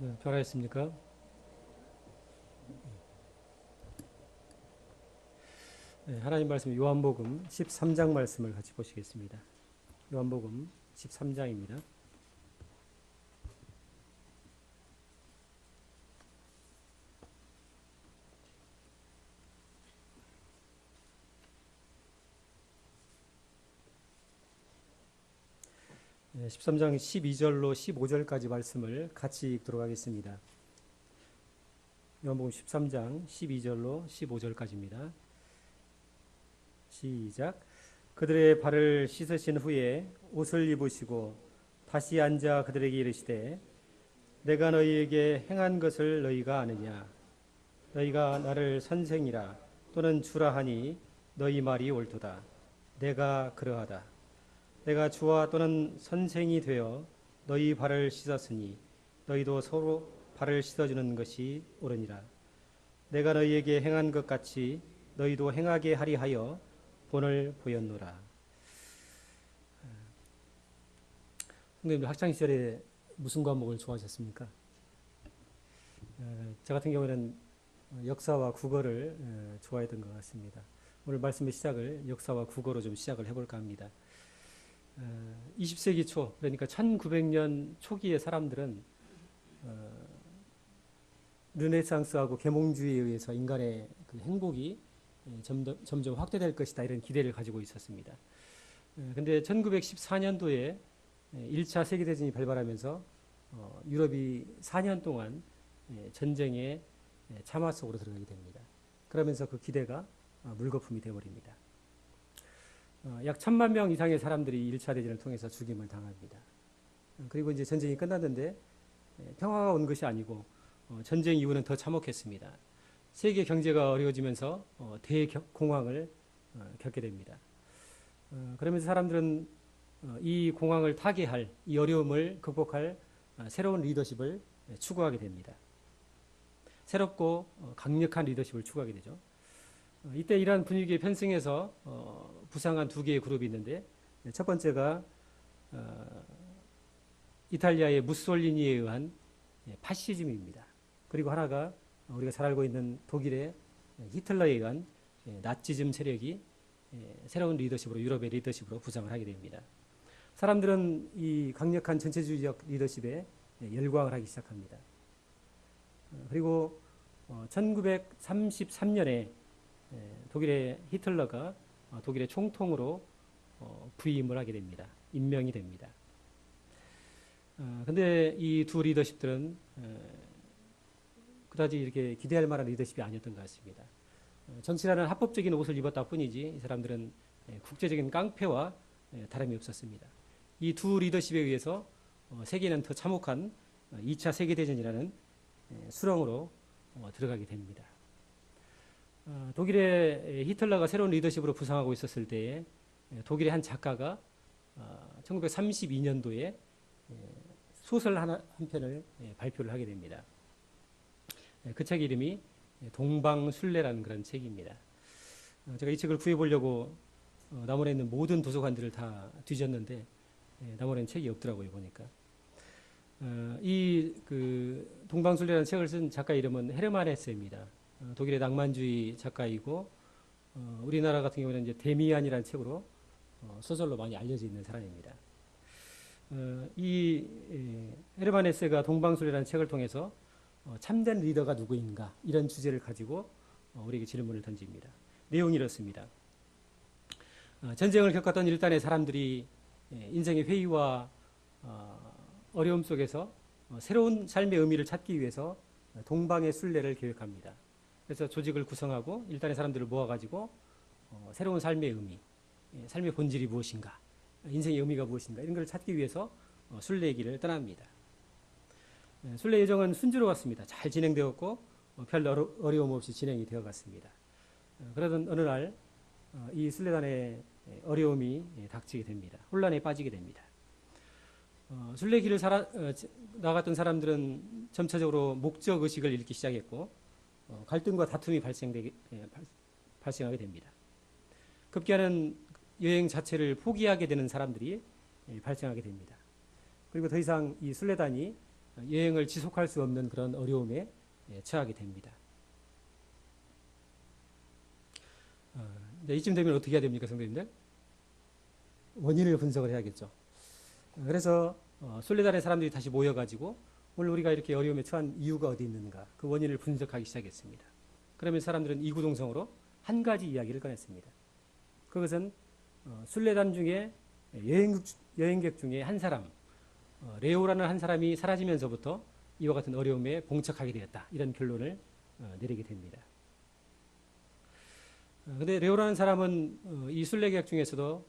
네, 잘하셨습니까? 네, 하나님 말씀 요한복음 13장 말씀을 같이 보시겠습니다. 요한복음 13장입니다. 13장 12절로 15절까지 말씀을 같이 읽도록 하겠습니다. 요한복음 13장 12절로 15절까지입니다. 시작. 그들의 발을 씻으신 후에 옷을 입으시고 다시 앉아 그들에게 이르시되 내가 너희에게 행한 것을 너희가 아느냐. 너희가 나를 선생이라 또는 주라 하니 너희 말이 옳도다. 내가 그러하다. 내가 주와 또는 선생이 되어 너희 발을 씻었으니 너희도 서로 발을 씻어주는 것이 옳으니라. 내가 너희에게 행한 것 같이 너희도 행하게 하리 하여 본을 보였노라. 선생님들 학창 시절에 무슨 과목을 좋아하셨습니까? 저 같은 경우는 역사와 국어를 좋아했던 것 같습니다. 오늘 말씀의 시작을 역사와 국어로 좀 시작을 해볼까 합니다. 20세기 초, 그러니까 1900년 초기의 사람들은 르네상스하고 계몽주의에 의해서 인간의 그 행복이 점점 확대될 것이다, 이런 기대를 가지고 있었습니다. 근데 1914년도에 1차 세계대전이 발발하면서 유럽이 4년 동안 전쟁의 참화 속으로 들어가게 됩니다. 그러면서 그 기대가 물거품이 되어버립니다. 약 1000만 명 이상의 사람들이 1차 대전을 통해서 죽임을 당합니다. 그리고 이제 전쟁이 끝났는데 평화가 온 것이 아니고 전쟁 이후는 더 참혹했습니다. 세계 경제가 어려워지면서 대공황을 겪게 됩니다. 그러면서 사람들은 이 공황을 타개할, 이 어려움을 극복할 새로운 리더십을 추구하게 됩니다. 새롭고 강력한 리더십을 추구하게 되죠. 이때 이러한 분위기에 편승해서 부상한 두 개의 그룹이 있는데, 첫 번째가 이탈리아의 무솔리니에 의한 파시즘입니다. 그리고 하나가 우리가 잘 알고 있는 독일의 히틀러에 의한 나치즘 세력이 새로운 리더십으로, 유럽의 리더십으로 부상을 하게 됩니다. 사람들은 이 강력한 전체주의적 리더십에 열광을 하기 시작합니다. 그리고 1933년에 독일의 히틀러가 독일의 총통으로 부임을 하게 됩니다. 임명이 됩니다. 근데 이 두 리더십들은 그다지 이렇게 기대할 만한 리더십이 아니었던 것 같습니다. 정치라는 합법적인 옷을 입었다 뿐이지 이 사람들은 국제적인 깡패와 다름이 없었습니다. 이 두 리더십에 의해서 세계는 더 참혹한 2차 세계대전이라는 수렁으로 들어가게 됩니다. 독일의 히틀러가 새로운 리더십으로 부상하고 있었을 때에 독일의 한 작가가 1932년도에 소설 한 편을 발표를 하게 됩니다. 그 책 이름이 동방순례라는 그런 책입니다. 제가 이 책을 구해보려고 남원에 있는 모든 도서관들을 다 뒤졌는데 남원에는 책이 없더라고요, 보니까. 이 동방순례라는 책을 쓴 작가 이름은 헤르만 헤세입니다. 독일의 낭만주의 작가이고 우리나라 같은 경우는 이제 데미안이라는 책으로 소설로 많이 알려져 있는 사람입니다. 이 헤르만 헤세가 동방순례라는 책을 통해서 참된 리더가 누구인가, 이런 주제를 가지고 우리에게 질문을 던집니다. 내용이 이렇습니다. 전쟁을 겪었던 일단의 사람들이 인생의 회의와 어려움 속에서 새로운 삶의 의미를 찾기 위해서 동방의 순례를 계획합니다. 그래서 조직을 구성하고 일단의 사람들을 모아가지고 새로운 삶의 의미, 삶의 본질이 무엇인가, 인생의 의미가 무엇인가, 이런 걸 찾기 위해서 순례의 길을 떠납니다. 순례 여정은 순조로웠습니다. 잘 진행되었고 별 어려움 없이 진행이 되어갔습니다. 그러던 어느 날 이 순례단에 어려움이 닥치게 됩니다. 혼란에 빠지게 됩니다. 순례 길을 나갔던 사람들은 점차적으로 목적 의식을 잃기 시작했고 갈등과 다툼이 발생하게 됩니다. 급기야는 여행 자체를 포기하게 되는 사람들이 발생하게 됩니다. 그리고 더 이상 이 순례단이 여행을 지속할 수 없는 그런 어려움에 처하게 됩니다. 이쯤 되면 어떻게 해야 됩니까, 성도님들? 원인을 분석을 해야겠죠. 그래서 순례단의 사람들이 다시 모여가지고 오늘 우리가 이렇게 어려움에 처한 이유가 어디 있는가, 그 원인을 분석하기 시작했습니다. 그러면 사람들은 이구동성으로 한 가지 이야기를 꺼냈습니다. 그것은 순례단 중에 여행객 중에 한 사람, 레오라는 한 사람이 사라지면서부터 이와 같은 어려움에 봉착하게 되었다, 이런 결론을 내리게 됩니다. 그런데 레오라는 사람은 이 순례객 중에서도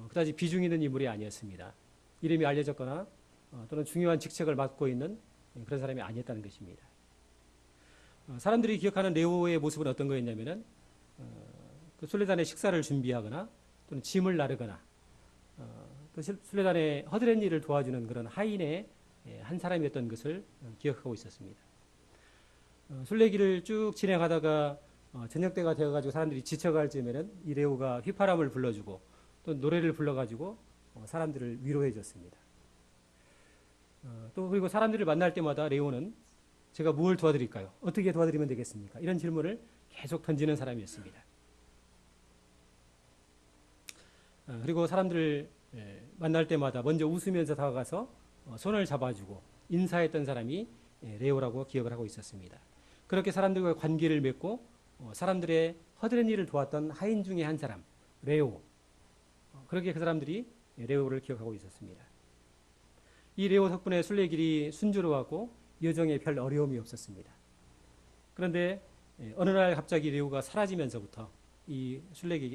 그다지 비중 있는 인물이 아니었습니다. 이름이 알려졌거나 또는 중요한 직책을 맡고 있는 그런 사람이 아니었다는 것입니다. 사람들이 기억하는 레오의 모습은 어떤 거였냐면은 그 순례단의 식사를 준비하거나 또는 짐을 나르거나 또 순례단의 허드렛 일을 도와주는 그런 하인의 한 사람이었던 것을 기억하고 있었습니다. 순례길을 쭉 진행하다가 저녁 때가 되어가지고 사람들이 지쳐갈 즈음에는 이 레오가 휘파람을 불러주고 또 노래를 불러가지고 사람들을 위로해 줬습니다. 또 그리고 사람들을 만날 때마다 레오는 제가 무엇을 도와드릴까요? 어떻게 도와드리면 되겠습니까? 이런 질문을 계속 던지는 사람이었습니다. 그리고 사람들을 만날 때마다 먼저 웃으면서 다가가서 손을 잡아주고 인사했던 사람이 레오라고 기억을 하고 있었습니다. 그렇게 사람들과 관계를 맺고 사람들의 허드렛 일을 도왔던 하인 중에 한 사람, 레오. 그렇게 그 사람들이 레오를 기억하고 있었습니다. 이 레오 덕분에 순례길이 순조로웠고 여정에 별 어려움이 없었습니다. 그런데 어느 날 갑자기 레오가 사라지면서부터 이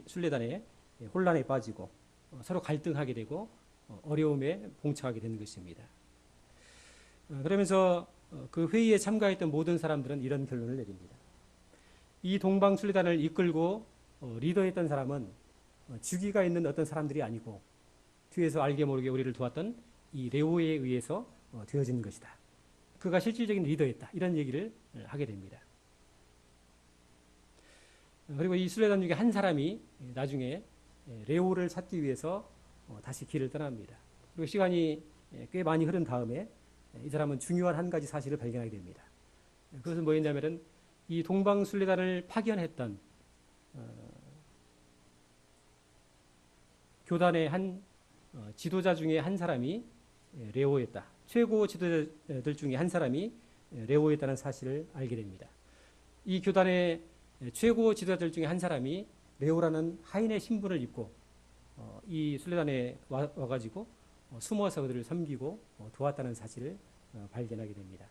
순례단에 혼란에 빠지고 서로 갈등하게 되고 어려움에 봉착하게 되는 것입니다. 그러면서 그 회의에 참가했던 모든 사람들은 이런 결론을 내립니다. 이 동방 순례단을 이끌고 리더했던 사람은 주기가 있는 어떤 사람들이 아니고 뒤에서 알게 모르게 우리를 도왔던 이 레오에 의해서 되어진 것이다. 그가 실질적인 리더였다. 이런 얘기를 하게 됩니다. 그리고 이 순례단 중에 한 사람이 나중에 레오를 찾기 위해서 다시 길을 떠납니다. 그리고 시간이 꽤 많이 흐른 다음에 이 사람은 중요한 한 가지 사실을 발견하게 됩니다. 그것은 뭐였냐면은 이 동방 순례단을 파견했던 교단의 한 지도자 중에 한 사람이 레오였다. 최고 지도자들 중에 한 사람이 레오였다는 사실을 알게 됩니다. 이 교단의 최고 지도자들 중에 한 사람이 레오라는 하인의 신분을 입고 이 순례단에 와가지고 숨어서 그들을 섬기고 도왔다는 사실을 발견하게 됩니다.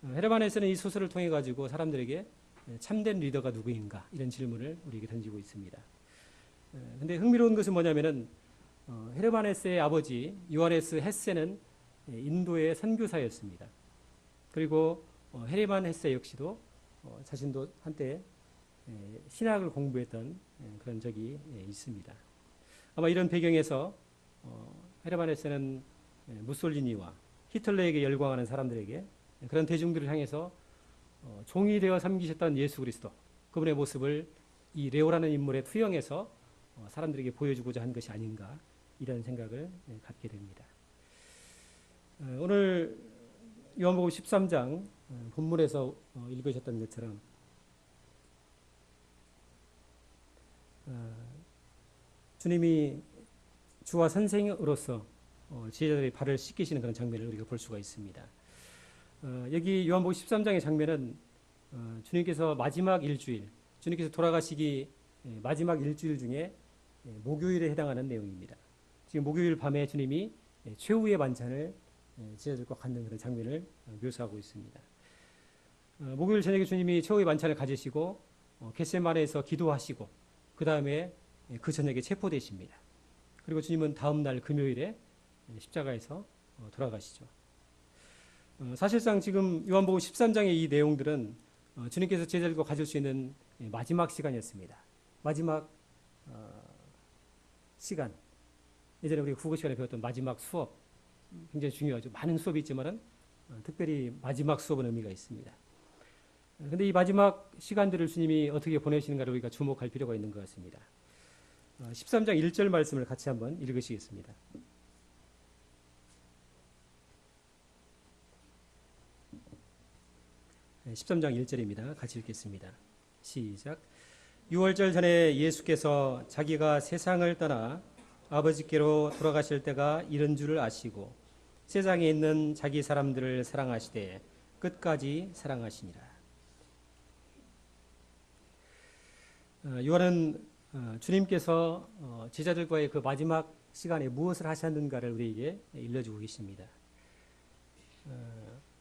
헤르만에서는 이 소설을 통해 가지고 사람들에게 참된 리더가 누구인가 이런 질문을 우리에게 던지고 있습니다. 근데 흥미로운 것은 뭐냐면은 헤르만헤세의 아버지 요하네스 헤세는 인도의 선교사였습니다. 그리고 헤르만 헤세 역시도 자신도 한때 신학을 공부했던 그런 적이 있습니다. 아마 이런 배경에서 헤르만 헤세는 무솔리니와 히틀러에게 열광하는 사람들에게 그런 대중들을 향해서 종이 되어 섬기셨던 예수 그리스도 그분의 모습을 이 레오라는 인물에 투영해서 사람들에게 보여주고자 한 것이 아닌가 이런 생각을 갖게 됩니다. 오늘 요한복음 13장 본문에서 읽으셨던 것처럼 주님이 주와 선생으로서 제자들의 발을 씻기시는 그런 장면을 우리가 볼 수가 있습니다. 여기 요한복음 13장의 장면은 주님께서 마지막 일주일, 주님께서 돌아가시기 마지막 일주일 중에 목요일에 해당하는 내용입니다. 지금 목요일 밤에 주님이 최후의 만찬을 제자들과 갖는 그런 장면을 묘사하고 있습니다. 목요일 저녁에 주님이 최후의 만찬을 가지시고 겟세마네에서 기도하시고 그 다음에 그 저녁에 체포되십니다. 그리고 주님은 다음 날 금요일에 십자가에서 돌아가시죠. 사실상 지금 요한복음 13장의 이 내용들은 주님께서 제자들과 가질 수 있는 마지막 시간이었습니다. 마지막 시간. 예전에 우리 국어 시간에 배웠던 마지막 수업 굉장히 중요하죠. 많은 수업이 있지만은 특별히 마지막 수업은 의미가 있습니다. 그런데 이 마지막 시간들을 주님이 어떻게 보내시는가를 우리가 주목할 필요가 있는 것 같습니다. 13장 1절 말씀을 같이 한번 읽으시겠습니다. 13장 1절입니다. 같이 읽겠습니다. 시작. 유월절 전에 예수께서 자기가 세상을 떠나 아버지께로 돌아가실 때가 이른 줄을 아시고 세상에 있는 자기 사람들을 사랑하시되 끝까지 사랑하시니라. 요한은 주님께서 제자들과의 그 마지막 시간에 무엇을 하셨는가를 우리에게 일러주고 계십니다.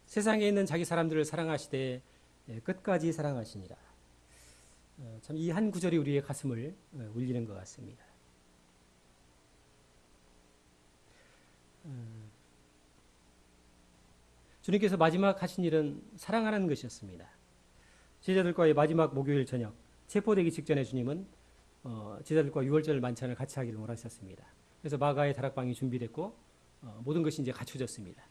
세상에 있는 자기 사람들을 사랑하시되 끝까지 사랑하시니라. 참 이 한 구절이 우리의 가슴을 울리는 것 같습니다. 주님께서 마지막 하신 일은 사랑하는 것이었습니다. 제자들과의 마지막 목요일 저녁 체포되기 직전에 주님은 제자들과 유월절 만찬을 같이 하기를 원하셨습니다. 그래서 마가의 다락방이 준비됐고 모든 것이 이제 갖춰졌습니다.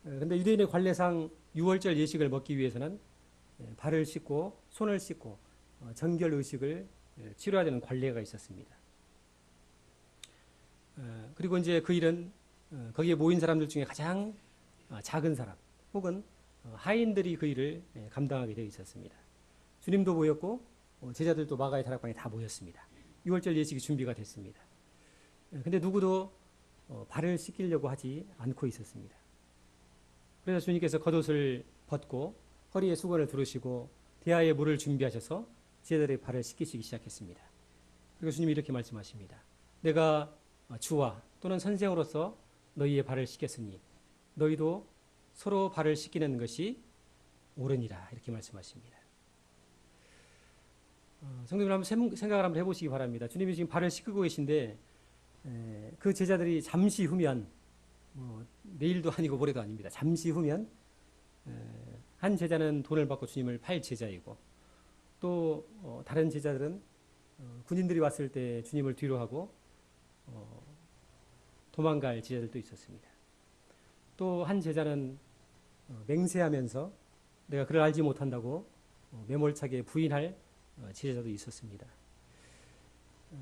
그런데 유대인의 관례상 유월절 예식을 먹기 위해서는 발을 씻고 손을 씻고 정결 의식을 치러야 되는 관례가 있었습니다. 그리고 이제 그 일은 거기에 모인 사람들 중에 가장 작은 사람 혹은 하인들이 그 일을 감당하게 되어 있었습니다. 주님도 모였고 제자들도 마가의 다락방에 다 모였습니다. 유월절 예식이 준비가 됐습니다. 근데 누구도 발을 씻기려고 하지 않고 있었습니다. 그래서 주님께서 겉옷을 벗고 허리에 수건을 두르시고 대야에 물을 준비하셔서 제자들의 발을 씻기시기 시작했습니다. 그리고 주님이 이렇게 말씀하십니다. 내가 주와 또는 선생으로서 너희의 발을 씻겼으니 너희도 서로 발을 씻기는 것이 옳으니라. 이렇게 말씀하십니다. 성도들 한번 생각을 한번 해보시기 바랍니다. 주님이 지금 발을 씻기고 계신데 그 제자들이 잠시 후면 내일도 아니고 모레도 아닙니다. 잠시 후면 한 제자는 돈을 받고 주님을 팔 제자이고 또 다른 제자들은 군인들이 왔을 때 주님을 뒤로 하고 도망갈 제자들도 있었습니다. 또 한 제자는 맹세하면서 내가 그를 알지 못한다고 매몰차게 부인할 제자도 있었습니다.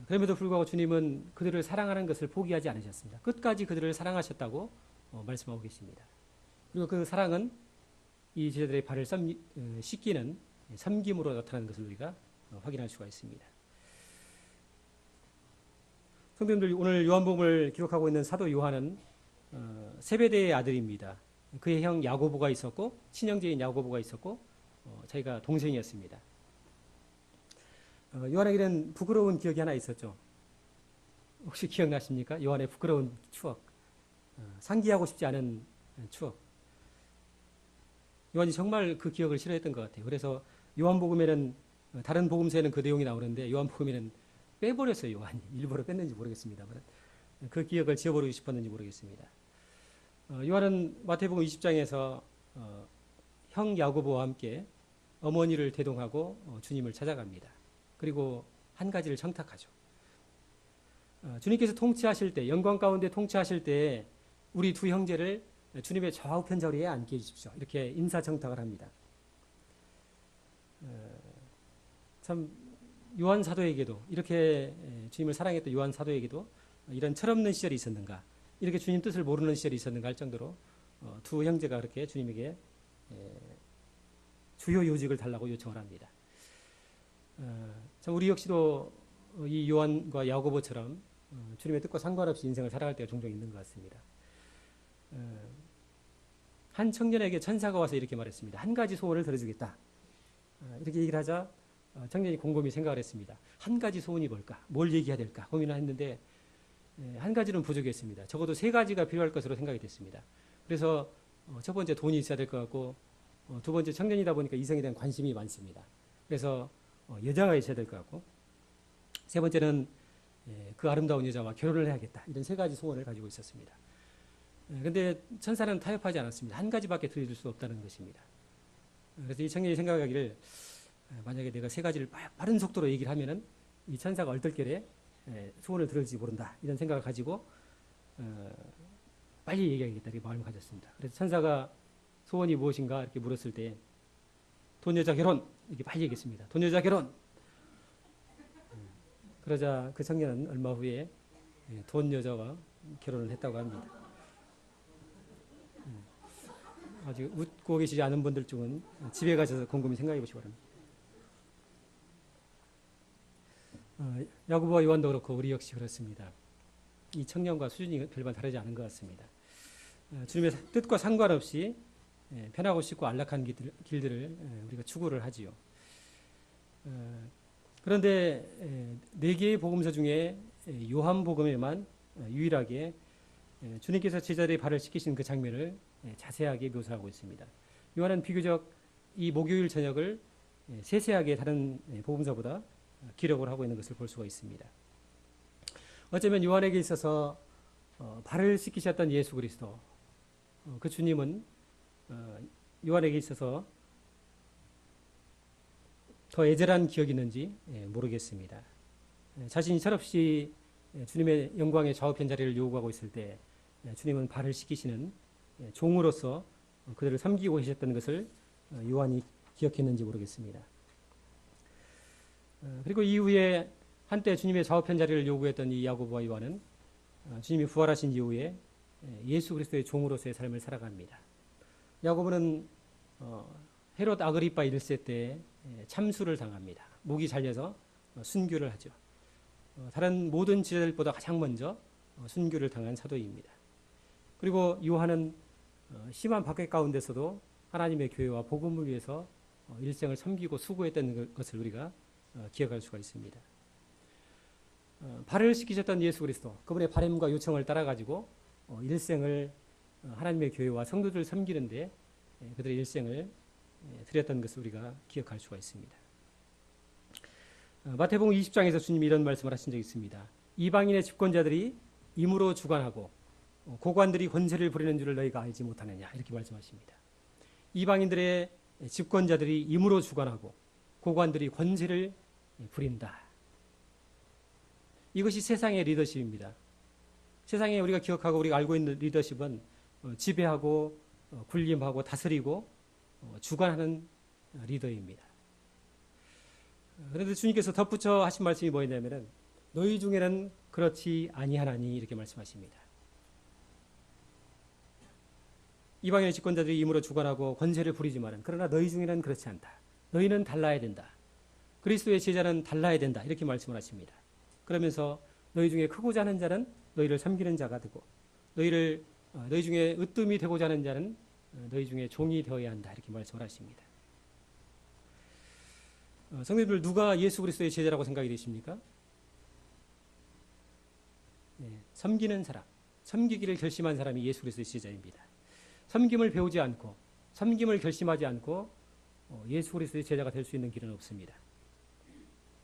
그럼에도 불구하고 주님은 그들을 사랑하는 것을 포기하지 않으셨습니다. 끝까지 그들을 사랑하셨다고 말씀하고 계십니다. 그리고 그 사랑은 이 제자들의 발을 씻기는 섬김으로 나타나는 것을 우리가 확인할 수가 있습니다. 성도님들, 오늘 요한복음을 기록하고 있는 사도 요한은 세베대의 아들입니다. 그의 형 야고보가 있었고 친형제인 야고보가 있었고 자기가 동생이었습니다. 요한에게는 부끄러운 기억이 하나 있었죠. 혹시 기억나십니까? 요한의 부끄러운 추억. 상기하고 싶지 않은 추억. 요한이 정말 그 기억을 싫어했던 것 같아요. 그래서 요한복음에는 다른 복음서에는 그 내용이 나오는데 요한복음에는 빼버렸어요. 요한이. 일부러 뺐는지 모르겠습니다만 그 기억을 지워버리고 싶었는지 모르겠습니다. 요한은 마태복음 20장에서 형 야고보와 함께 어머니를 대동하고 주님을 찾아갑니다. 그리고 한 가지를 청탁하죠. 주님께서 통치하실 때, 영광 가운데 통치하실 때 우리 두 형제를 주님의 좌우편 자리에 앉게 해주십시오. 이렇게 인사청탁을 합니다. 참 요한 사도에게도 이렇게 주님을 사랑했던 요한 사도에게도 이런 철없는 시절이 있었는가, 이렇게 주님 뜻을 모르는 시절이 있었는가 할 정도로 두 형제가 그렇게 주님에게 주요 요직을 달라고 요청을 합니다. 참 우리 역시도 이 요한과 야고보처럼 주님의 뜻과 상관없이 인생을 살아갈 때가 종종 있는 것 같습니다. 한 청년에게 천사가 와서 이렇게 말했습니다. 한 가지 소원을 들어주겠다. 이렇게 얘기를 하자 청년이 곰곰이 생각을 했습니다. 한 가지 소원이 뭘까? 뭘 얘기해야 될까? 고민을 했는데 한 가지는 부족했습니다. 적어도 세 가지가 필요할 것으로 생각이 됐습니다. 그래서 첫 번째 돈이 있어야 될 것 같고 두 번째 청년이다 보니까 이성에 대한 관심이 많습니다. 그래서 여자가 있어야 될 것 같고 세 번째는 그 아름다운 여자와 결혼을 해야겠다. 이런 세 가지 소원을 가지고 있었습니다. 그런데 천사는 타협하지 않았습니다. 한 가지밖에 드릴 수 없다는 것입니다. 그래서 이 청년이 생각하기를 만약에 내가 세 가지를 빠른 속도로 얘기를 하면은 이 천사가 얼떨결에 소원을 들을지 모른다. 이런 생각을 가지고 빨리 얘기하겠다. 이렇게 마음을 가졌습니다. 그래서 천사가 소원이 무엇인가 이렇게 물었을 때 돈, 여자, 결혼 이렇게 빨리 얘기했습니다. 돈, 여자, 결혼. 그러자 그 청년은 얼마 후에 돈 여자와 결혼을 했다고 합니다. 아직 웃고 계시지 않은 분들 중은 집에 가셔서 곰곰이 생각해 보시기 바랍니다. 야고보와 요한도 그렇고 우리 역시 그렇습니다. 이 청년과 수준이 별반 다르지 않은 것 같습니다. 주님의 뜻과 상관없이 편하고 쉽고 안락한 길들을 우리가 추구를 하지요. 그런데 네 개의 복음서 중에 요한복음에만 유일하게 주님께서 제자들의 발을 씻기신 그 장면을 자세하게 묘사하고 있습니다. 요한은 비교적 이 목요일 저녁을 세세하게 다른 복음서보다 기록을 하고 있는 것을 볼 수가 있습니다. 어쩌면 요한에게 있어서 발을 씻기셨던 예수 그리스도, 그 주님은 요한에게 있어서 더 애절한 기억이 있는지 모르겠습니다. 자신이 철없이 주님의 영광의 좌우편 자리를 요구하고 있을 때 주님은 발을 씻기시는 종으로서 그들을 섬기고 계셨던 것을 요한이 기억했는지 모르겠습니다. 그리고 이후에 한때 주님의 좌우편 자리를 요구했던 이 야고보와 요한은 주님이 부활하신 이후에 예수 그리스도의 종으로서의 삶을 살아갑니다. 야고보는 헤롯 아그리파 1세 때 참수를 당합니다. 목이 잘려서 순교를 하죠. 다른 모든 제자들보다 가장 먼저 순교를 당한 사도입니다. 그리고 요한은 심한 박해 가운데서도 하나님의 교회와 복음을 위해서 일생을 섬기고 수고했던 것을 우리가 기억할 수가 있습니다. 발을 씻기셨던 예수 그리스도, 그분의 바램과 요청을 따라가지고 일생을 하나님의 교회와 성도들을 섬기는데 그들의 일생을 드렸던 것을 우리가 기억할 수가 있습니다. 마태복음 20장에서 주님이 이런 말씀을 하신 적이 있습니다. 이방인의 집권자들이 임으로 주관하고 고관들이 권세를 부리는 줄을 너희가 알지 못하느냐, 이렇게 말씀하십니다. 이방인들의 집권자들이 임으로 주관하고 고관들이 권세를 부린다. 이것이 세상의 리더십입니다. 세상에 우리가 기억하고 우리가 알고 있는 리더십은 지배하고 군림하고 다스리고 주관하는 리더입니다. 그런데 주님께서 덧붙여 하신 말씀이 뭐였냐면은 너희 중에는 그렇지 아니하나니, 이렇게 말씀하십니다. 이방인의 집권자들이 임으로 주관하고 권세를 부리지만은 그러나 너희 중에는 그렇지 않다. 너희는 달라야 된다. 그리스도의 제자는 달라야 된다. 이렇게 말씀을 하십니다. 그러면서 너희 중에 크고자 하는 자는 너희를 섬기는 자가 되고 너희 중에 으뜸이 되고자 하는 자는 너희 중에 종이 되어야 한다. 이렇게 말씀을 하십니다. 성도님들, 누가 예수 그리스도의 제자라고 생각이 되십니까? 섬기는 사람, 섬기기를 결심한 사람이 예수 그리스도의 제자입니다. 섬김을 배우지 않고 섬김을 결심하지 않고 예수 그리스도의 제자가 될 수 있는 길은 없습니다.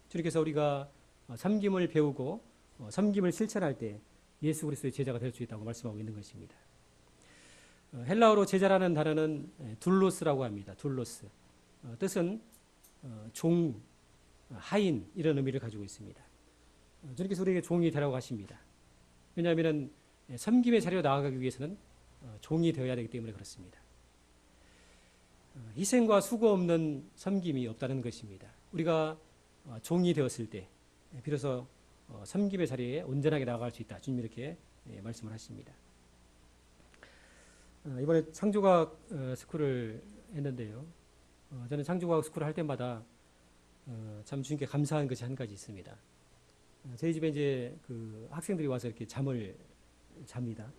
주님께서 우리가 섬김을 배우고 섬김을 실천할 때 예수 그리스도의 제자가 될 수 있다고 말씀하고 있는 것입니다. 헬라어로 제자라는 단어는 둘로스라고 합니다. 둘로스. 뜻은 종, 하인, 이런 의미를 가지고 있습니다. 주님께서 우리에게 종이 되라고 하십니다. 왜냐하면 섬김의 자리로 나아가기 위해서는 종이 되어야 되기 때문에 그렇습니다. 희생과 수고 없는 섬김이 없다는 것입니다. 우리가 종이 되었을 때 비로소 섬김의 자리에 온전하게 나아갈 수 있다. 주님이 이렇게 말씀을 하십니다. 이번에 창조과학 스쿨을 했는데요. 저는 창조과학 스쿨을 할 때마다 참 주님께 감사한 것이 한 가지 있습니다. 저희 집에 이제 그 학생들이 와서 이렇게 잠을 잡니다.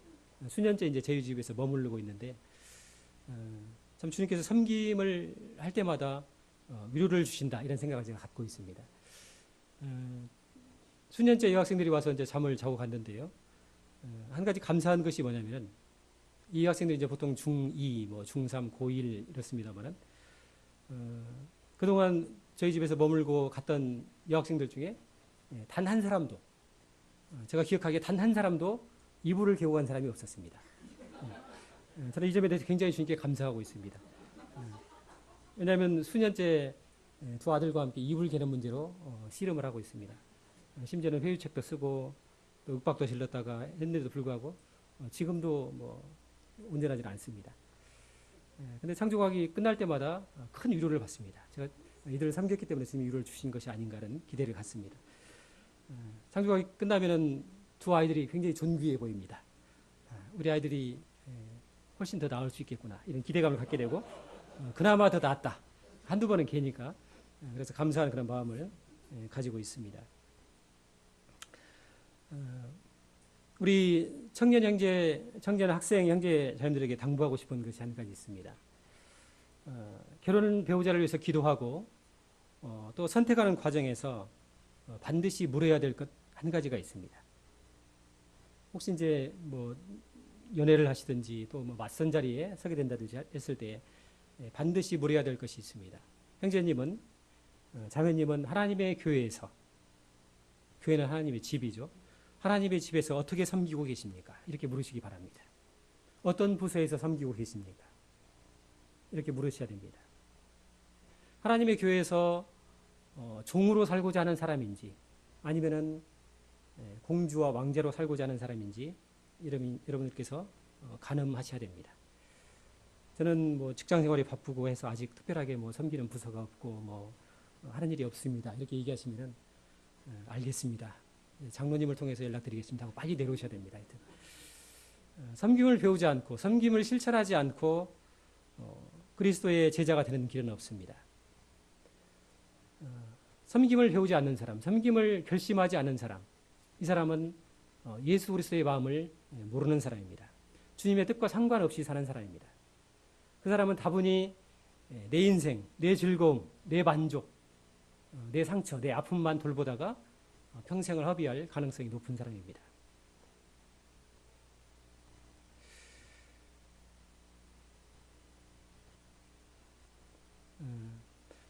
수년째 이제 저희 집에서 머무르고 있는데 참 주님께서 섬김을 할 때마다 위로를 주신다, 이런 생각을 제가 갖고 있습니다. 수년째 여학생들이 와서 이제 잠을 자고 갔는데요. 한 가지 감사한 것이 뭐냐면은 이 학생들이 이제 보통 중2, 뭐 중3, 고1 이렇습니다만은 그동안 저희 집에서 머물고 갔던 여학생들 중에 단 한 사람도, 제가 기억하기에 단 한 사람도 이불을 개고 간 사람이 없었습니다. 저는 이 점에 대해서 굉장히 주님께 감사하고 있습니다. 왜냐하면 수년째 두 아들과 함께 이불 개는 문제로 씨름을 하고 있습니다. 심지어는 회유책도 쓰고 또 윽박도 질렀다가 했는데도 불구하고 지금도 뭐 온전하지는 않습니다. 그런데 창조과학이 끝날 때마다 큰 위로를 받습니다. 제가 이들을 섬겼기 때문에 주님이 위로를 주신 것이 아닌가라는 기대를 갖습니다. 창조과학이 끝나면은 두 아이들이 굉장히 존귀해 보입니다. 우리 아이들이 훨씬 더 나을 수 있겠구나 이런 기대감을 갖게 되고 그나마 더 낫다. 한두 번은 개니까 그래서 감사하는 그런 마음을 가지고 있습니다. 우리 청년 학생 형제 자녀들에게 당부하고 싶은 것이 한 가지 있습니다. 결혼 배우자를 위해서 기도하고 또 선택하는 과정에서 반드시 물어야 될 것 한 가지가 있습니다. 혹시 이제 뭐 연애를 하시든지 또 뭐 맞선 자리에 서게 된다든지 했을 때 반드시 물어야 될 것이 있습니다. 형제님은 자매님은 하나님의 교회에서, 교회는 하나님의 집이죠. 하나님의 집에서 어떻게 섬기고 계십니까? 이렇게 물으시기 바랍니다. 어떤 부서에서 섬기고 계십니까? 이렇게 물으셔야 됩니다. 하나님의 교회에서 종으로 살고자 하는 사람인지 아니면은 공주와 왕자로 살고자 하는 사람인지 여러분들께서 가늠하셔야 됩니다. 저는 뭐 직장 생활이 바쁘고 해서 아직 특별하게 뭐 섬기는 부서가 없고 뭐 하는 일이 없습니다. 이렇게 얘기하시면은 알겠습니다. 장로님을 통해서 연락드리겠습니다 하고 빨리 내려오셔야 됩니다. 하여튼 섬김을 배우지 않고 섬김을 실천하지 않고 그리스도의 제자가 되는 길은 없습니다. 섬김을 배우지 않는 사람, 섬김을 결심하지 않는 사람, 이 사람은 예수 그리스도의 마음을 모르는 사람입니다. 주님의 뜻과 상관없이 사는 사람입니다. 그 사람은 다분히 내 인생, 내 즐거움, 내 만족, 내 상처, 내 아픔만 돌보다가 평생을 허비할 가능성이 높은 사람입니다.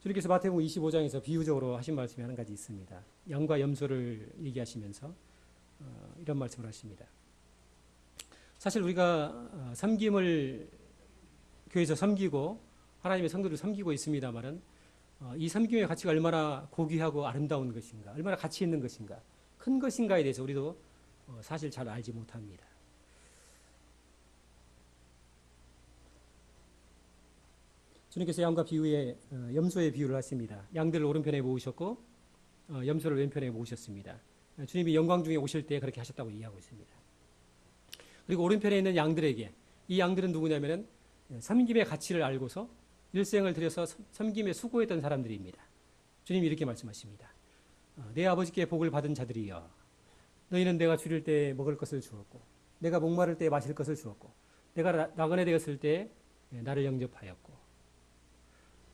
주님께서 마태복음 25장에서 비유적으로 하신 말씀이 한 가지 있습니다. 양과 염소를 얘기하시면서 이런 말씀을 하십니다. 사실 우리가 섬김을 교회에서 섬기고 하나님의 성도를 섬기고 있습니다만은 이 섬김의 가치가 얼마나 고귀하고 아름다운 것인가, 얼마나 가치 있는 것인가, 큰 것인가에 대해서 우리도 사실 잘 알지 못합니다. 주님께서 양과 비유에 염소의 비유를 하십니다. 양들을 오른편에 모으셨고 염소를 왼편에 모으셨습니다. 주님이 영광 중에 오실 때 그렇게 하셨다고 이해하고 있습니다. 그리고 오른편에 있는 양들에게, 이 양들은 누구냐면은 섬김의 가치를 알고서 일생을 들여서 섬김에 수고했던 사람들입니다. 주님이 이렇게 말씀하십니다. 내 아버지께 복을 받은 자들이여, 너희는 내가 줄일 때 먹을 것을 주었고 내가 목마를 때 마실 것을 주었고 내가 나그네 되었을 때 나를 영접하였고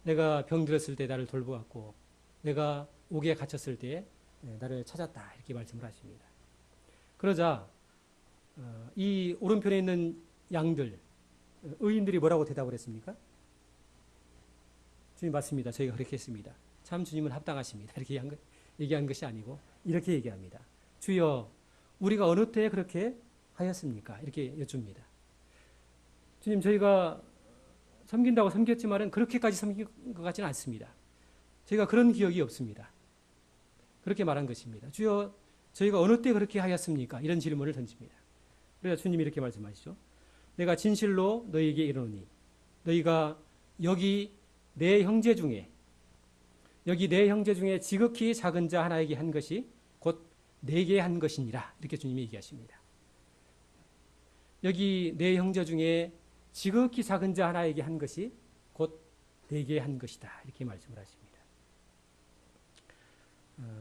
내가 병들었을 때 나를 돌보았고 내가 옥에 갇혔을 때 나를 찾았다, 이렇게 말씀을 하십니다. 그러자 이 오른편에 있는 양들, 의인들이 뭐라고 대답을 했습니까? 주님 맞습니다. 저희가 그렇게 했습니다. 참 주님은 합당하십니다. 이렇게 얘기한 것이 아니고 이렇게 얘기합니다. 주여, 우리가 어느 때에 그렇게 하였습니까? 이렇게 여쭙니다. 주님, 저희가 섬긴다고 섬겼지만은 그렇게까지 섬긴 것 같지는 않습니다. 저희가 그런 기억이 없습니다. 그렇게 말한 것입니다. 주여, 저희가 어느 때 그렇게 하였습니까? 이런 질문을 던집니다. 그래서 주님이 이렇게 말씀하시죠. 내가 진실로 너희에게 이르노니 너희가 여기 내 형제 중에 지극히 작은 자 하나에게 한 것이 곧 내게 한 것이니라, 이렇게 주님이 얘기하십니다. 여기 내 형제 중에 지극히 작은 자 하나에게 한 것이 곧 내게 한 것이다, 이렇게 말씀을 하십니다.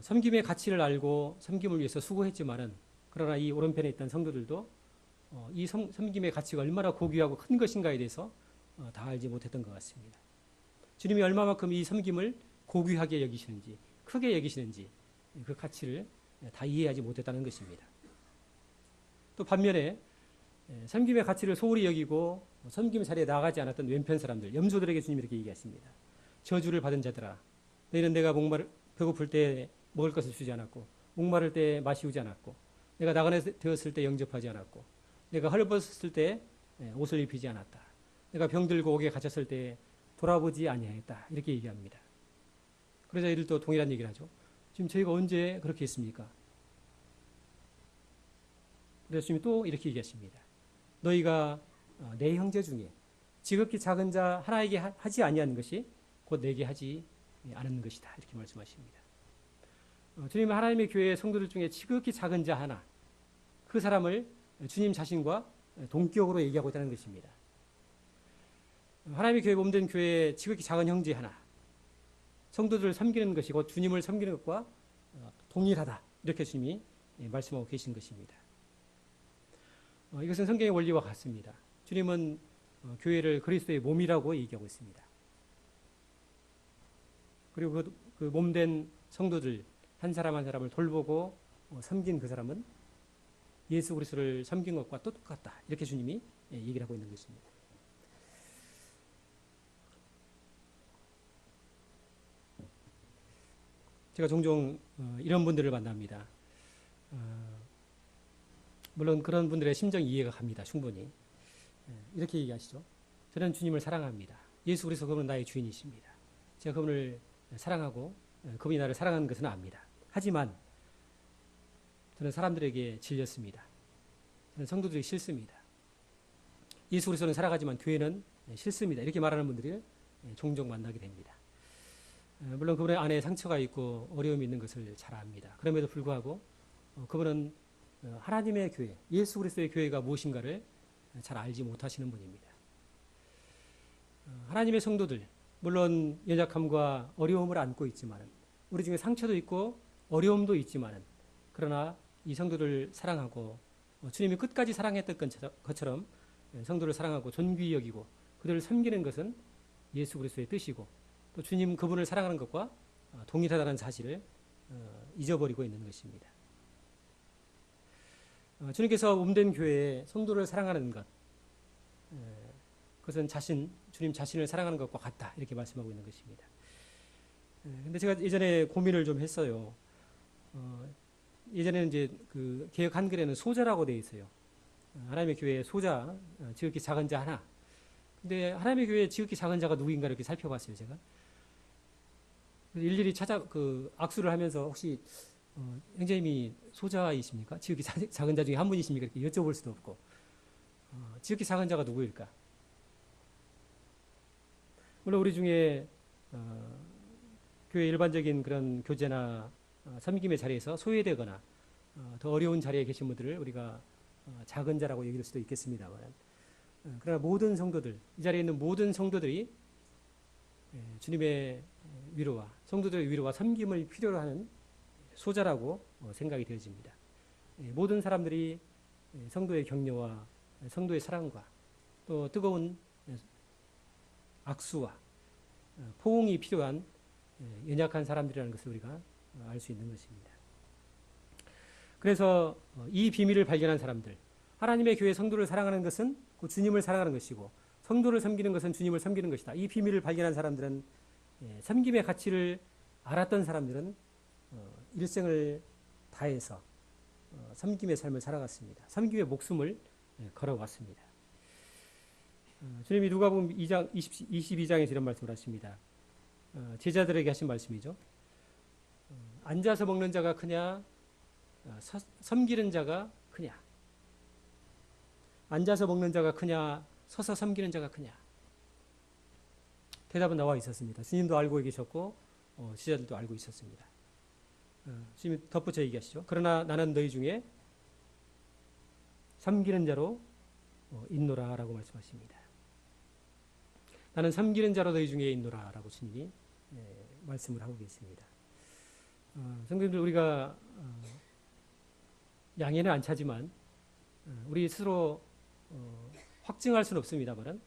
섬김의 가치를 알고 섬김을 위해서 수고했지만은 그러나 이 오른편에 있던 성도들도 이 섬김의 가치가 얼마나 고귀하고 큰 것인가에 대해서 다 알지 못했던 것 같습니다. 주님이 얼마만큼 이 섬김을 고귀하게 여기시는지, 크게 여기시는지 그 가치를 다 이해하지 못했다는 것입니다. 또 반면에 섬김의 가치를 소홀히 여기고 섬김의 자리에 나가지 않았던 왼편 사람들, 염소들에게 주님이 이렇게 얘기하십니다. 저주를 받은 자들아, 너희는 내가 배고플 때 먹을 것을 주지 않았고 목마를 때 마시우지 않았고 내가 나그네 되었을 때 영접하지 않았고 내가 헐벗었을 때 옷을 입히지 않았다. 내가 병들고 옥에 갇혔을 때 돌아보지 아니하였다, 이렇게 얘기합니다. 그러자 이들도 동일한 얘기를 하죠. 지금 저희가 언제 그렇게 했습니까? 그래서 주님이 또 이렇게 얘기하십니다. 너희가 내 형제 중에 지극히 작은 자 하나에게 하지 아니한 것이 곧 내게 하지 않은 것이다, 이렇게 말씀하십니다. 주님은 하나님의 교회의 성도들 중에 지극히 작은 자 하나, 그 사람을 주님 자신과 동격으로 얘기하고 있다는 것입니다. 하나님의 교회 몸된 교회의 지극히 작은 형제 하나, 성도들을 섬기는 것이 곧 주님을 섬기는 것과 동일하다. 이렇게 주님이 말씀하고 계신 것입니다. 이것은 성경의 원리와 같습니다. 주님은 교회를 그리스도의 몸이라고 얘기하고 있습니다. 그리고 그 몸된 성도들 한 사람 한 사람을 돌보고 섬긴 그 사람은 예수 그리스도를 섬긴 것과 똑같다. 이렇게 주님이 얘기를 하고 있는 것입니다. 제가 종종 이런 분들을 만납니다. 물론 그런 분들의 심정 이해가 갑니다. 충분히. 이렇게 얘기하시죠. 저는 주님을 사랑합니다. 예수 그리스도 그분은 나의 주인이십니다. 제가 그분을 사랑하고 그분이 나를 사랑하는 것은 압니다. 하지만 저는 사람들에게 질렸습니다. 저는 성도들이 싫습니다. 예수 그리스도는 살아가지만 교회는 싫습니다. 이렇게 말하는 분들이 종종 만나게 됩니다. 물론 그분의 안에 상처가 있고 어려움이 있는 것을 잘 압니다. 그럼에도 불구하고 그분은 하나님의 교회, 예수 그리스도의 교회가 무엇인가를 잘 알지 못하시는 분입니다. 하나님의 성도들, 물론 연약함과 어려움을 안고 있지만 우리 중에 상처도 있고 어려움도 있지만 그러나 이 성도를 사랑하고 주님이 끝까지 사랑했던 것처럼 성도를 사랑하고 존귀히 여기고 그들을 섬기는 것은 예수 그리스도의 뜻이고 또 주님 그분을 사랑하는 것과 동일하다는 사실을 잊어버리고 있는 것입니다. 주님께서 몸된 교회에 성도를 사랑하는 것, 그것은 주님 자신을 사랑하는 것과 같다 이렇게 말씀하고 있는 것입니다. 근데 제가 예전에 고민을 좀 했어요. 예전에는 이제 그 개역 한글에는 소자라고 되어 있어요. 하나님의 교회의 소자, 지극히 작은 자 하나. 근데 하나님의 교회의 지극히 작은 자가 누구인가 이렇게 살펴봤어요, 제가. 일일이 악수를 하면서 혹시 형제님이 소자이십니까? 지극히 작은 자 중에 한 분이십니까? 이렇게 여쭤볼 수도 없고. 지극히 작은 자가 누구일까? 물론 우리 중에 교회 일반적인 그런 교제나 섬김의 자리에서 소외되거나 더 어려운 자리에 계신 분들을 우리가 작은 자라고 여길 수도 있겠습니다만 그러나 모든 성도들, 이 자리에 있는 모든 성도들이 주님의 위로와 성도들의 위로와 섬김을 필요로 하는 소자라고 생각이 되어집니다. 모든 사람들이 성도의 격려와 성도의 사랑과 또 뜨거운 악수와 포옹이 필요한 연약한 사람들이라는 것을 우리가 알 수 있는 것입니다. 그래서 이 비밀을 발견한 사람들, 하나님의 교회 성도를 사랑하는 것은 주님을 사랑하는 것이고 성도를 섬기는 것은 주님을 섬기는 것이다. 이 비밀을 발견한 사람들은 섬김의 가치를 알았던 사람들은 일생을 다해서 섬김의 삶을 살아갔습니다. 섬김의 목숨을 걸어왔습니다. 주님이 누가복음 2장 22장에서 이런 말씀을 하십니다. 제자들에게 하신 말씀이죠. 앉아서 먹는 자가 크냐 섬기는 자가 크냐. 앉아서 먹는 자가 크냐 서서 섬기는 자가 크냐. 대답은 나와 있었습니다. 주님도 알고 계셨고 제자들도 알고 있었습니다. 주님이 덧붙여 얘기하시죠. 그러나 나는 너희 중에 섬기는 자로 있노라 라고 말씀하십니다. 나는 섬기는 자로 너희 중에 있노라 라고 주님이 말씀을 하고 계십니다. 성도님들 우리가 양해는 안 차지만 우리 스스로 확증할 수는 없습니다만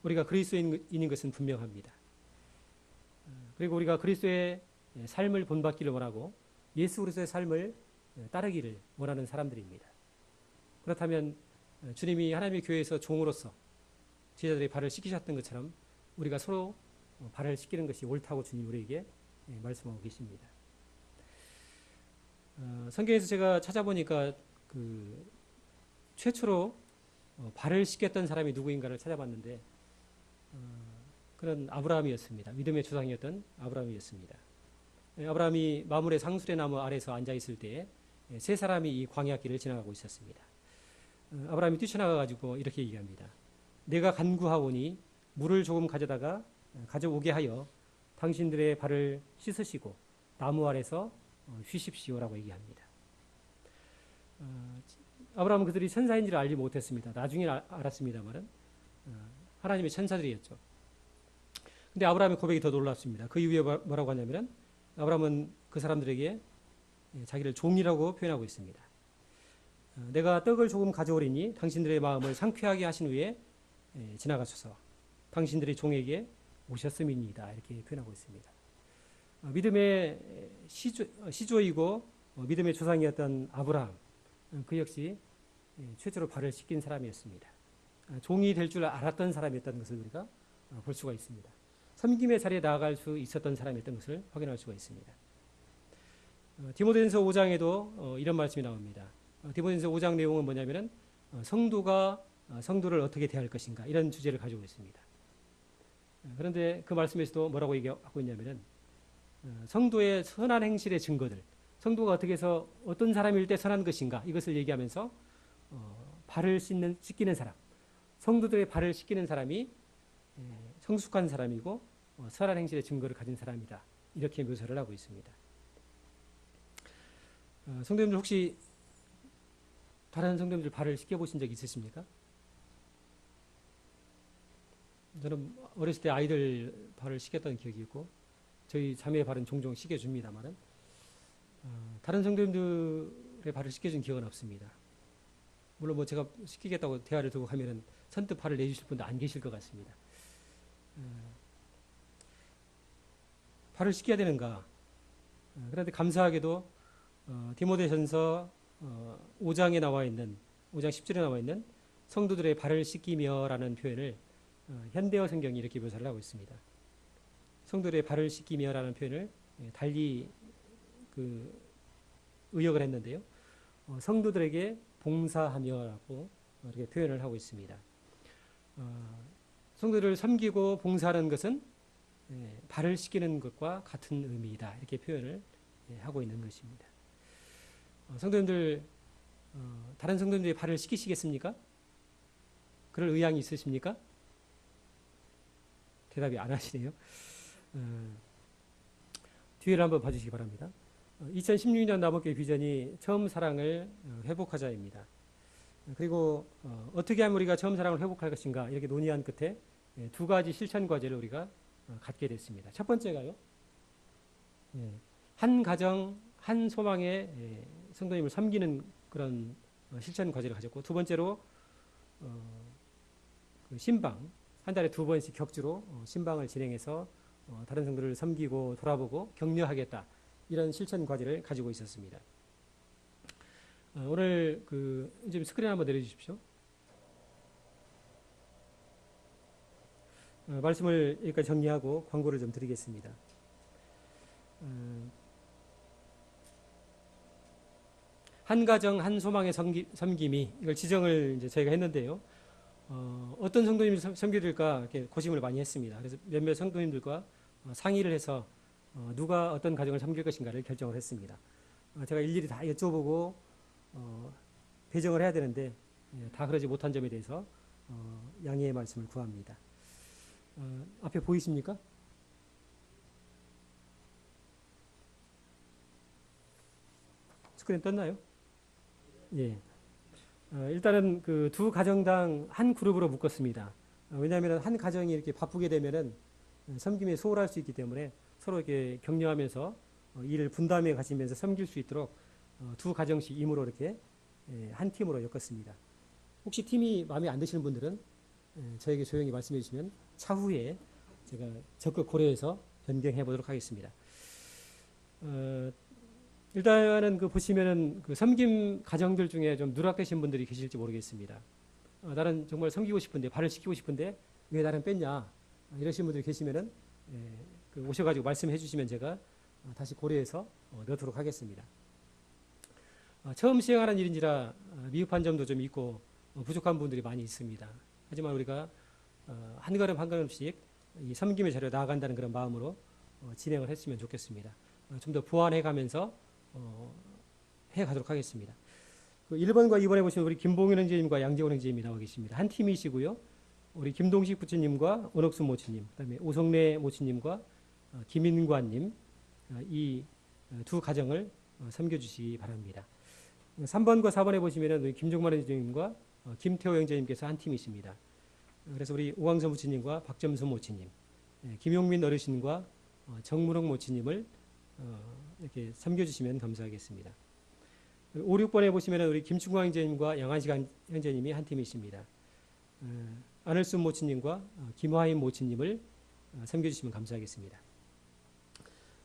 우리가 그리스도인인 것은 분명합니다. 그리고 우리가 그리스도의 삶을 본받기를 원하고 예수 그리스도의 삶을 따르기를 원하는 사람들입니다. 그렇다면 주님이 하나님의 교회에서 종으로서 제자들의 발을 씻기셨던 것처럼 우리가 서로 발을 씻기는 것이 옳다고 주님 우리에게 말씀하고 계십니다. 성경에서 제가 찾아보니까 최초로 발을 씻겼던 사람이 누구인가를 찾아봤는데 그런 아브라함이었습니다. 믿음의 조상이었던 아브라함이었습니다. 아브라함이 마물의 상수레 나무 아래서 앉아 있을 때에 세 사람이 이 광야길을 지나가고 있었습니다. 아브라함이 뛰쳐나가 가지고 이렇게 얘기합니다. 내가 간구하오니 물을 조금 가져오게 하여 당신들의 발을 씻으시고 나무 아래서 쉬십시오라고 얘기합니다. 아브라함은 그들이 천사인지를 알지 못했습니다. 나중에 알았습니다만 하나님의 천사들이었죠. 근데 아브라함의 고백이 더 놀랍습니다. 그 이후에 뭐라고 하냐면 아브라함은 그 사람들에게 자기를 종이라고 표현하고 있습니다. 내가 떡을 조금 가져오리니 당신들의 마음을 상쾌하게 하신 후에 지나가소서. 당신들의 종에게 오셨음이니이다. 이렇게 표현하고 있습니다. 믿음의 시조이고 믿음의 조상이었던 아브라함, 그 역시 최초로 발을 씻긴 사람이었습니다. 종이 될 줄 알았던 사람이었다는 것을 우리가 볼 수가 있습니다. 섬김의 자리에 나아갈 수 있었던 사람이었던 것을 확인할 수가 있습니다. 디모데전서 5장에도 이런 말씀이 나옵니다. 디모데전서 5장 내용은 뭐냐면은 성도가 성도를 어떻게 대할 것인가 이런 주제를 가지고 있습니다. 그런데 그 말씀에서도 뭐라고 얘기하고 있냐면은 성도의 선한 행실의 증거들, 성도가 어떻게 해서 어떤 사람일 때 선한 것인가 이것을 얘기하면서 발을 씻기는 사람, 성도들의 발을 씻기는 사람이 성숙한 사람이고 선한 행실의 증거를 가진 사람이다. 이렇게 묘사를 하고 있습니다. 성도님들 혹시 다른 성도님들 발을 씻겨보신 적 있으십니까? 저는 어렸을 때 아이들 발을 씻겼던 기억이 있고 저희 자매의 발은 종종 씻겨줍니다만은 다른 성도님들의 발을 씻겨준 기억은 없습니다. 물론 뭐 제가 씻기겠다고 대화를 두고 하면은 선뜻 발을 내주실 분도 안 계실 것 같습니다. 발을 씻겨야 되는가? 그런데 감사하게도 디모데전서 5장에 나와 있는 5장 10절에 나와 있는 성도들의 발을 씻기며라는 표현을 현대어 성경이 이렇게 묘사를 하고 있습니다. 성도들의 발을 씻기며라는 표현을 달리 의역을 했는데요. 성도들에게 봉사하며라고 이렇게 표현을 하고 있습니다. 성도들을 섬기고 봉사하는 것은 발을 씻기는 것과 같은 의미이다. 이렇게 표현을 하고 있는 것입니다. 성도님들 다른 성도님들의 발을 씻기시겠습니까? 그럴 의향이 있으십니까? 대답이 안 하시네요. 뒤를 한번 봐주시기 바랍니다. 2016년 남원교회 비전이 처음 사랑을 회복하자입니다. 그리고 어떻게 하면 우리가 처음 사랑을 회복할 것인가 이렇게 논의한 끝에 두 가지 실천 과제를 우리가 갖게 됐습니다. 첫 번째가요. 한 가정 한 소망의 성도님을 섬기는 그런 실천 과제를 가졌고 두 번째로 신방 한 달에 2번씩 격주로 신방을 진행해서 다른 성도를 섬기고 돌아보고 격려하겠다 이런 실천 과제를 가지고 있었습니다. 오늘 좀 스크린 한번 내려주십시오. 말씀을 여기까지 정리하고 광고를 좀 드리겠습니다. 한 가정 한 소망의 섬김이 이걸 지정을 이제 저희가 했는데요. 어떤 성도님을 섬겨야 될까 이렇게 고심을 많이 했습니다. 그래서 몇몇 성도님들과 상의를 해서 누가 어떤 가정을 섬길 것인가를 결정을 했습니다. 제가 일일이 다 여쭤보고 배정을 해야 되는데 다 그러지 못한 점에 대해서 양해의 말씀을 구합니다. 앞에 보이십니까? 스크린 떴나요? 예. 일단은 그 두 가정당 한 그룹으로 묶었습니다. 왜냐하면 한 가정이 이렇게 바쁘게 되면은 섬김에 소홀할 수 있기 때문에 서로 이렇게 격려하면서 일을 분담해 가시면서 섬길 수 있도록 두 가정씩 임으로 이렇게 한 팀으로 엮었습니다. 혹시 팀이 마음에 안 드시는 분들은 저에게 조용히 말씀해 주시면 차후에 제가 적극 고려해서 변경해 보도록 하겠습니다. 일단은 보시면은 섬김 가정들 중에 좀 누락되신 분들이 계실지 모르겠습니다. 나는 정말 섬기고 싶은데 발을 씻기고 싶은데 왜 나는 뺐냐 이러신 분들이 계시면은 오셔가지고 말씀해 주시면 제가 다시 고려해서 넣도록 하겠습니다. 처음 시행하는 일인지라 미흡한 점도 좀 있고 부족한 부분들이 많이 있습니다. 하지만 우리가 한 걸음 한 걸음씩 이 섬김의 자리로 나아간다는 그런 마음으로 진행을 했으면 좋겠습니다. 좀 더 보완해가면서 해가도록 하겠습니다. 1번과 2번에 보시면 우리 김봉윤 형제님과 양재원 형제님이 나와 계십니다. 한 팀이시고요. 우리 김동식 부처님과 원옥순 모치님, 그다음에 오성래 모치님과 김인관님 이 두 가정을 섬겨주시기 바랍니다. 3번과 4번에 보시면 우리 김종만 형제님과 김태호 형제님께서 한 팀이십니다. 그래서 우리 오광선 부처님과 박점수 모치님, 김용민 어르신과 정문홍 모치님을 이렇게 섬겨주시면 감사하겠습니다. 5, 6번에 보시면 우리 김충광 형제님과 양한식 형제님이 한 팀이십니다. 안을순 모치님과 김화임 모치님을 섬겨주시면 감사하겠습니다.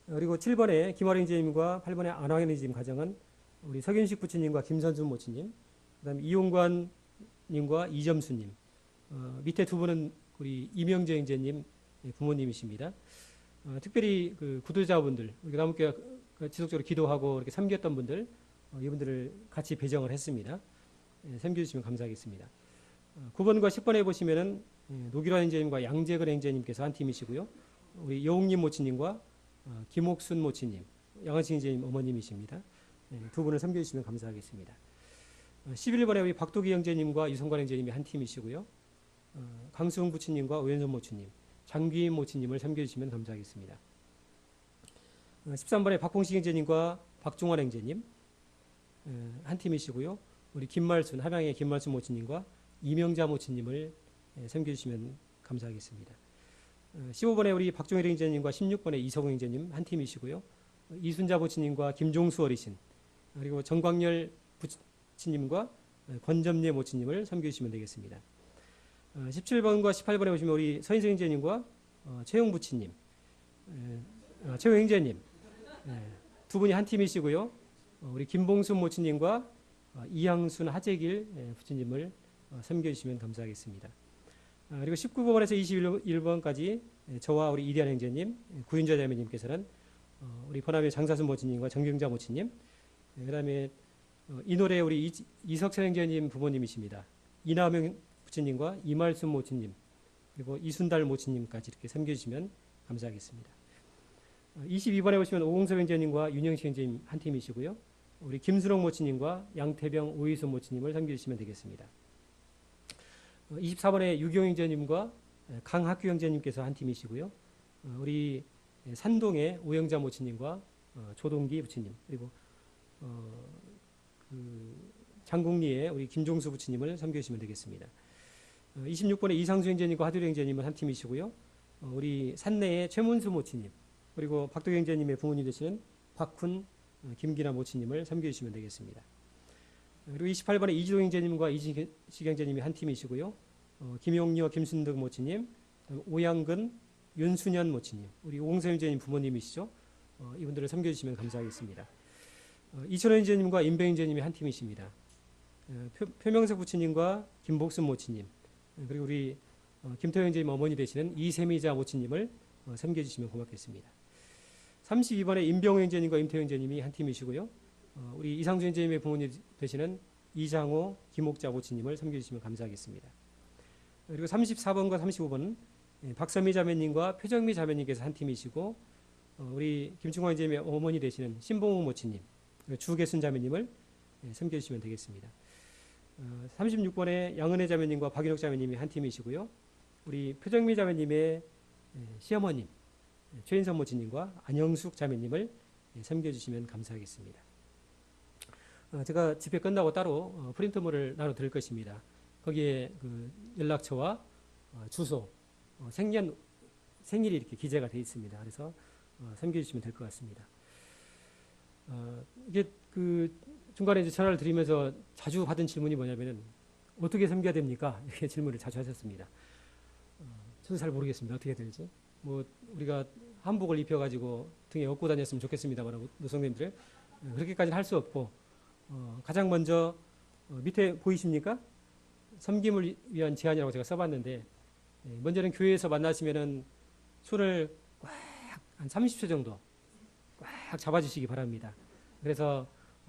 그리고 7번에 김화임 형제님과 8번에 안화현 형제님 가정은 우리 석윤식 부처님과 김선순 모치님, 그다음 이용관님과 이점수님, 밑에 두 분은 우리 이명재 형제님 부모님이십니다. 특별히 그 구도자분들, 우리 남교회 지속적으로 기도하고 이렇게 섬겼던 분들, 이분들을 같이 배정을 했습니다. 섬겨주시면 감사하겠습니다. 9번과 10번에 보시면은 노기란 형제님과 양재근 형제님께서 한 팀이시고요. 우리 여웅님 모치님과 김옥순 모치님, 양한식 형제님 어머님이십니다. 두 분을 섬겨주시면 감사하겠습니다. 11번에 우리 박도기 형제님과 유성관 형제님이 한 팀이시고요. 강수흥 부처님과 오현선 모치님, 장귀인 모치님을 섬겨주시면 감사하겠습니다. 13번에 박봉식 형제님과 박종환 형제님 한 팀이시고요. 우리 김말순, 함양의 김말순 모치님과 이명자 모치님을 섬겨주시면 감사하겠습니다. 15번에 우리 박종일 형제님과 16번에 이성우 형제님 한 팀이시고요. 이순자 모치님과 김종수 어르신, 그리고 정광열 부치님과 권점례 모치님을 섬겨주시면 되겠습니다. 17번과 18번에 보시면 우리 서인성 형제님과 최용 부치님, 최용 형제님 두 분이 한 팀이시고요. 우리 김봉순 모치님과 이양순 하재길 부치님을 섬겨주시면 감사하겠습니다. 그리고 19번에서 21번까지 저와 우리 이대한 형제님, 구윤자 자매님께서는 우리 번암의 장사순 모치님과 정경자 모치님, 그 다음에 이 노래 우리 이석철 형제님 부모님이십니다. 이남영 부처님과 이말순 모치님, 그리고 이순달 모치님까지 이렇게 섬겨주시면 감사하겠습니다. 22번에 보시면 오홍섭 형제님과 윤영식 형제님 한 팀이시고요. 우리 김수롱 모치님과 양태병 오이순 모치님을 섬겨주시면 되겠습니다. 24번에 유경 형제님과 강학규 형제님께서 한 팀이시고요. 우리 산동의 오영자 모치님과 조동기 부처님, 그리고 장국리의 우리 김종수 부처님을 섬겨주시면 되겠습니다. 26번에 이상수 형제님과 하두리 형제님은 한 팀이시고요. 우리 산내의 최문수 모치님, 그리고 박도경 형제님의 부모님 되시는 박훈, 김기나 모치님을 섬겨주시면 되겠습니다. 그리고 28번에 이지동 형제님과 이진식 형제님이 한 팀이시고요. 김용리와 김순덕 모치님, 오양근, 윤순현 모치님, 우리 오홍서 형제님 부모님이시죠. 이분들을 섬겨주시면 감사하겠습니다. 이천원 형제님과 임배 형제님이 한 팀이십니다. 표명석 부처님과 김복순 모치님, 그리고 우리 김태호 형제님 어머니 되시는 이세미자 모치님을 섬겨주시면 고맙겠습니다. 32번에 임병호 형제님과 임태호 형제님이 한 팀이시고요. 우리 이상수 형제님의 부모님 되시는 이장호, 김옥자 모치님을 섬겨주시면 감사하겠습니다. 그리고 34번과 35번은 박선미 자매님과 표정미 자매님께서 한 팀이시고, 우리 김충환 형제님의 어머니 되시는 신봉우 모치님, 주계순 자매님을 섬겨주시면 되겠습니다. 36번에 양은혜 자매님과 박인옥 자매님이 한 팀이시고요. 우리 표정미 자매님의 시어머님 최인선 모치님과 안영숙 자매님을 섬겨주시면 감사하겠습니다. 제가 집회 끝나고 따로 프린트물을 나눠 드릴 것입니다. 거기에 그 연락처와 주소, 생일이 이렇게 기재가 되어 있습니다. 그래서 섬겨주시면 될 것 같습니다. 이게 그 중간에 이제 전화를 드리면서 자주 받은 질문이 뭐냐면은 어떻게 섬겨야 됩니까? 이렇게 질문을 자주 하셨습니다. 저도 잘 모르겠습니다. 어떻게 해야 될지. 뭐 우리가 한복을 입혀가지고 등에 업고 다녔으면 좋겠습니다만 노성님들 그렇게까지는 할 수 없고, 가장 먼저 밑에 보이십니까? 섬김을 위한 제안이라고 제가 써봤는데, 먼저는 교회에서 만나시면은 손을 꽉 한 30초 정도 꽉 잡아주시기 바랍니다. 그래서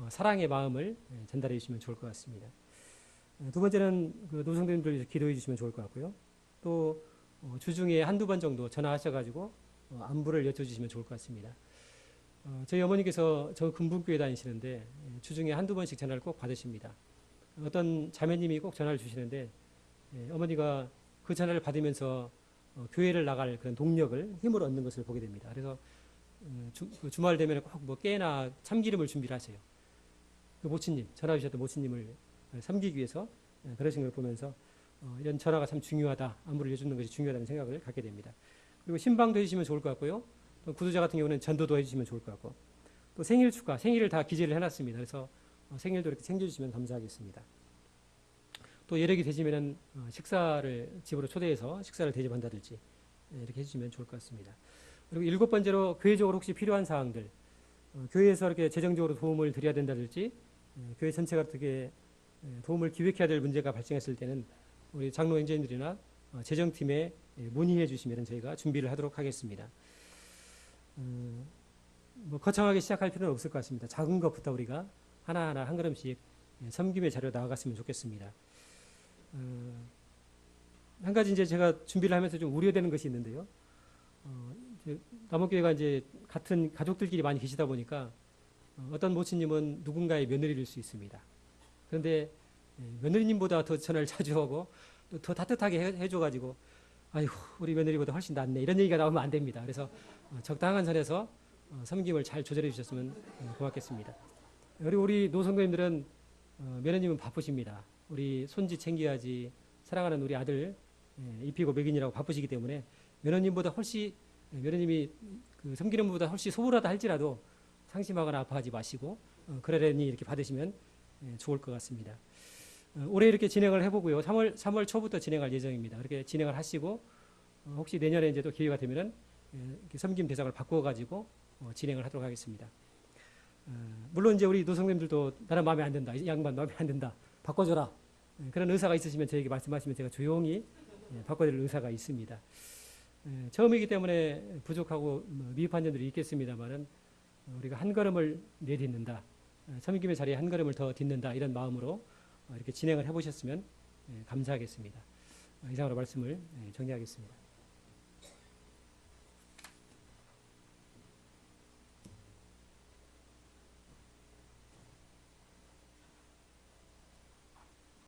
사랑의 마음을 전달해 주시면 좋을 것 같습니다. 두 번째는 그 노성들을 기도해 주시면 좋을 것 같고요. 또 주중에 한두 번 정도 전화하셔가지고 안부를 여쭤주시면 좋을 것 같습니다. 저희 어머니께서 저 금분교회 다니시는데 주중에 한두 번씩 전화를 꼭 받으십니다. 어떤 자매님이 꼭 전화를 주시는데 어머니가 그 전화를 받으면서 교회를 나갈 그런 동력을, 힘을 얻는 것을 보게 됩니다. 그래서 주말 되면 꼭 뭐 깨나 참기름을 준비를 하세요. 그 모친님, 전화 주셨던 모친님을 섬기기 위해서 그러신 걸 보면서 이런 전화가 참 중요하다. 안부를 해주는 것이 중요하다는 생각을 갖게 됩니다. 그리고 신방도 해주시면 좋을 것 같고요. 또 구두자 같은 경우는 전도도 해주시면 좋을 것 같고, 또 생일 축하, 생일을 다 기재를 해놨습니다. 그래서 생일도 이렇게 챙겨주시면 감사하겠습니다. 또 여력이 되시면은 식사를 집으로 초대해서 식사를 대접한다든지 이렇게 해주시면 좋을 것 같습니다. 그리고 7번째로 교회적으로 혹시 필요한 사항들, 교회에서 이렇게 재정적으로 도움을 드려야 된다든지, 교회 전체가 어떻게 도움을 기획해야 될 문제가 발생했을 때는 우리 장로 형제님들이나 재정팀에 문의해 주시면 저희가 준비를 하도록 하겠습니다. 뭐 거창하게 시작할 필요는 없을 것 같습니다. 작은 것부터 우리가 하나하나 한 걸음씩 섬김의 자리로 나아갔으면 좋겠습니다. 한 가지 이제 제가 준비를 하면서 좀 우려되는 것이 있는데요. 남원교회가 이제 같은 가족들끼리 많이 계시다 보니까 어떤 모친님은 누군가의 며느리일 수 있습니다. 그런데 며느리님보다 더 전화를 자주 하고 또 더 따뜻하게 해줘가지고 아이고 우리 며느리보다 훨씬 낫네 이런 얘기가 나오면 안 됩니다. 그래서 적당한 선에서 섬김을 잘 조절해 주셨으면 고맙겠습니다. 그리고 우리 노선교님들은 며느님은 바쁘십니다. 우리 손지 챙겨야지 사랑하는 우리 아들 입히고 먹이느라고 바쁘시기 때문에 며느님보다 훨씬 며느님이 그 섬기는 분보다 훨씬 소홀하다 할지라도 상심하거나 아파하지 마시고 그러려니 이렇게 받으시면 좋을 것 같습니다. 올해 이렇게 진행을 해보고요. 3월 초부터 진행할 예정입니다. 그렇게 진행을 하시고 혹시 내년에 이제 또 기회가 되면은 섬김 대상을 바꿔가지고 진행을 하도록 하겠습니다. 물론 이제 우리 노성님들도 나는 마음에 안 든다, 이 양반 마음에 안 든다, 바꿔줘라 그런 의사가 있으시면 저에게 말씀하시면 제가 조용히 바꿔드릴 의사가 있습니다. 처음이기 때문에 부족하고 미흡한 점들이 있겠습니다만은 우리가 한 걸음을 내딛는다, 섬김의 자리에 한 걸음을 더 딛는다 이런 마음으로 이렇게 진행을 해보셨으면 감사하겠습니다. 이상으로 말씀을 정리하겠습니다.